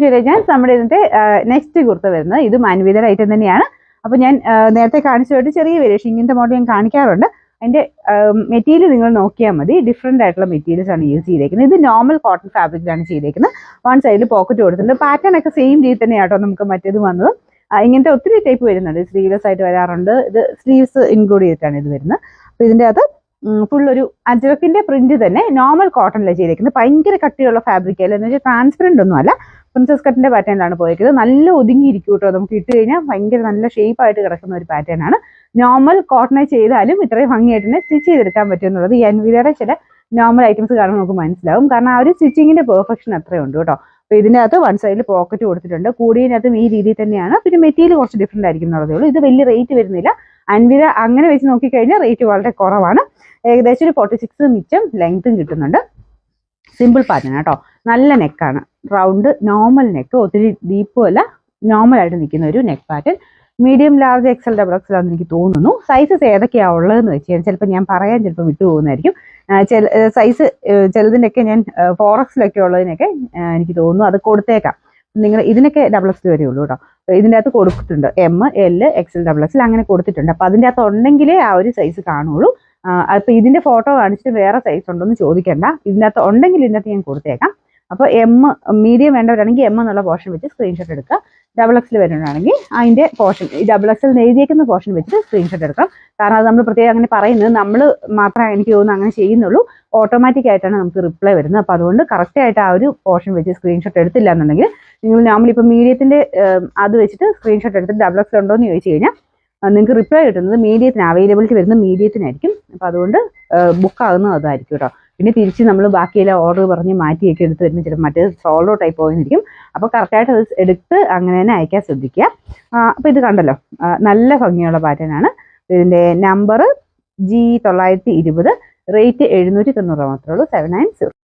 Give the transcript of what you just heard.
Congratulations. നമ്മുടെ ഇതിന്റെ next kurta വരുന്നത് ഇത് മാൻവിതയുടെ ഐറ്റം തന്നെയാണ്. അപ്പോൾ ഞാൻ നേരത്തെ കാണിച്ചതായിട്ട് ചെറിയ വേരിയേഷൻ ഇങ്ങനത്തെ മോഡൽ ഞാൻ കാണിക്കാറുണ്ട്. അതിന്റെ മെറ്റീരിയൽ നിങ്ങൾ നോക്കിയാൽ മതി. ഡിഫറെന്റ് ആയിട്ടുള്ള മെറ്റീരിയൽസ് ആണ് യൂസ് ചെയ്തേക്കുന്നത്. ഇത് നോർമൽ കോട്ടൺ ഫാബ്രിക്കിലാണ് ചെയ്തേക്കുന്നത്. വൺ സൈഡിൽ പോക്കറ്റ് കൊടുത്തിട്ടുണ്ട്. പാറ്റേൺ ഒക്കെ സെയിം രീതി തന്നെയാട്ടോ നമുക്ക് മറ്റേത് വന്നത്. ഇങ്ങനത്തെ ഒത്തിരി ടൈപ്പ് വരുന്നുണ്ട്. സ്ലീവ്ലെസ് ആയിട്ട് വരാറുണ്ട്. ഇത് സ്ലീവ്സ് ഇൻക്ലൂഡ് ചെയ്തിട്ടാണ് ഇത് വരുന്നത്. അപ്പോൾ ഇതിൻ്റെ അകത്ത് ഫുൾ ഒരു അജ്രക്കിന്റെ പ്രിന്റ് തന്നെ നോർമൽ കോട്ടണിലാണ് ചെയ്തേക്കുന്നത്. ഭയങ്കര കട്ടിയുള്ള ഫാബ്രിക് അല്ല, എന്ന് വെച്ചാൽ ട്രാൻസ്പെറന്റ് ഒന്നും അല്ല. പ്രിൻസസ് കട്ടിന്റെ പാറ്റേണിലാണ് പോയിരിക്കുന്നത്. നല്ല ഒതുങ്ങിയിരിക്കും കേട്ടോ. നമുക്ക് ഇട്ട് കഴിഞ്ഞാൽ ഭയങ്കര നല്ല ഷേപ്പായിട്ട് കിടക്കുന്ന ഒരു പാറ്റേൺ ആണ്. നോർമൽ കോട്ടണായി ചെയ്താലും ഇത്രയും ഭംഗിയായിട്ട് തന്നെ സ്റ്റിച്ച് ചെയ്തെടുക്കാൻ പറ്റും എന്നുള്ളത് ഈ അൻവിതയുടെ ചില നോർമൽ ഐറ്റംസ് കാണുമ്പോൾ നമുക്ക് മനസ്സിലാവും. കാരണം ആ ഒരു സ്റ്റിച്ചിങ്ങിന്റെ പെർഫെക്ഷൻ അത്രയുണ്ട് കേട്ടോ. അപ്പോൾ ഇതിൻ്റെ അകത്ത് വൺ സൈഡിൽ പോക്കറ്റ് കൊടുത്തിട്ടുണ്ട്. കൂടിയതിനകത്തും ഈ രീതിയിൽ തന്നെയാണ്. പിന്നെ മെറ്റീരിയൽ കുറച്ച് ഡിഫറെന്റ് ആയിരിക്കും എന്നുള്ളതേ ഉള്ളൂ. ഇത് വലിയ റേറ്റ് വരുന്നില്ല. അൻവിത അങ്ങനെ വെച്ച് നോക്കിക്കഴിഞ്ഞാൽ റേറ്റ് വളരെ കുറവാണ്. ഏകദേശം ഒരു 46 മിച്ചം ലെങ്ത്തും കിട്ടുന്നുണ്ട്. സിമ്പിൾ പാറ്റേൺ കേട്ടോ. നല്ല നെക്കാണ്. റൗണ്ട് നോർമൽ നെക്ക്, ഒത്തിരി ഡീപ്പും അല്ല, നോർമൽ ആയിട്ട് നിൽക്കുന്ന ഒരു neck pattern. Medium, large, XL, double XL ആണെന്ന് എനിക്ക് തോന്നുന്നു. സൈസസ് ഏതൊക്കെയാണ് ഉള്ളതെന്ന് വെച്ച് കഴിഞ്ഞാൽ ചിലപ്പോൾ ഞാൻ പറയാൻ ചിലപ്പോൾ വിട്ടുപോകുന്നതായിരിക്കും. സൈസ് ചിലതിൻ്റെയൊക്കെ ഞാൻ 4X ഉള്ളതിനൊക്കെ എനിക്ക് തോന്നുന്നു അത് കൊടുത്തേക്കാം. നിങ്ങൾ ഇതിനൊക്കെ ഡബിൾ എക്സ് വരെ ഉള്ളൂ കേട്ടോ. ഇതിൻ്റെ അകത്ത് കൊടുത്തിട്ടുണ്ട് M, L, XL, double XL അങ്ങനെ കൊടുത്തിട്ടുണ്ട്. അപ്പോൾ അതിൻ്റെ അകത്ത് ഉണ്ടെങ്കിലേ ആ ഒരു സൈസ് കാണുള്ളൂ. അപ്പോൾ ഇതിൻ്റെ ഫോട്ടോ കാണിച്ചിട്ട് വേറെ സൈസ് ഉണ്ടോയെന്ന് ചോദിക്കേണ്ട. ഇതിനകത്ത് ഉണ്ടെങ്കിൽ ഇതിനകത്ത് ഞാൻ കൊടുത്തേക്കാം. അപ്പോൾ മീഡിയം വേണ്ടവരാണെങ്കിൽ M എന്നുള്ള പോർഷൻ വെച്ച് സ്ക്രീൻഷോട്ട് എടുക്കുക. ഡബിൾ എക്സൽ വരുന്നതാണെങ്കിൽ അതിൻ്റെ പോർഷൻ, ഈ ഡബിൾ എക്സൽ എഴുതിയേക്കുന്ന പോർഷൻ വെച്ചിട്ട് സ്ക്രീൻഷോട്ട് എടുക്കാം. കാരണം അത് നമ്മൾ പ്രത്യേകം അങ്ങനെ പറയുന്നത് നമ്മൾ മാത്രമേ എനിക്ക് തോന്നുന്നു അങ്ങനെ ചെയ്യുന്നുള്ളൂ. ഓട്ടോമാറ്റിക് ആയിട്ടാണ് നമുക്ക് റിപ്ലൈ വരുന്നത്. അപ്പോൾ അതുകൊണ്ട് കറക്റ്റായിട്ട് ആ ഒരു പോർഷൻ വെച്ച് സ്ക്രീൻഷോട്ട് എടുത്തില്ല എന്നുണ്ടെങ്കിൽ നിങ്ങൾ നോർമലി ഇപ്പോൾ മീഡിയത്തിൻ്റെ അത് വെച്ചിട്ട് സ്ക്രീൻഷോട്ട് എടുത്തിട്ട് ഡബിൾ എക്സൽ ഉണ്ടോ എന്ന് ചോദിച്ചു കഴിഞ്ഞാൽ നിങ്ങൾക്ക് റിപ്ലൈ കിട്ടുന്നത് മീഡിയത്തിന്, അവൈലബിലിറ്റി വരുന്നത് മീഡിയത്തിനായിരിക്കും. അപ്പോൾ അതുകൊണ്ട് ബുക്ക് ആകുന്നത് അതായിരിക്കും കേട്ടോ. പിന്നെ തിരിച്ച് നമ്മൾ ബാക്കിയെല്ലാം ഓർഡർ പറഞ്ഞ് മാറ്റിയൊക്കെ എടുത്ത് വരുമ്പോൾ ചിലപ്പോൾ മറ്റേ സോൾഡ് ഔട്ട് ആയി പോയിരിക്കും. അപ്പോൾ കറക്റ്റായിട്ട് അത് എടുത്ത് അങ്ങനെ തന്നെ അയക്കാൻ ശ്രദ്ധിക്കുക. അപ്പോൾ ഇത് കണ്ടല്ലോ, നല്ല ഭംഗിയുള്ള പാറ്റേൺ ആണ്. ഇതിൻ്റെ നമ്പർ G920, റേറ്റ് 790 മാത്രമേ ഉള്ളൂ. 790.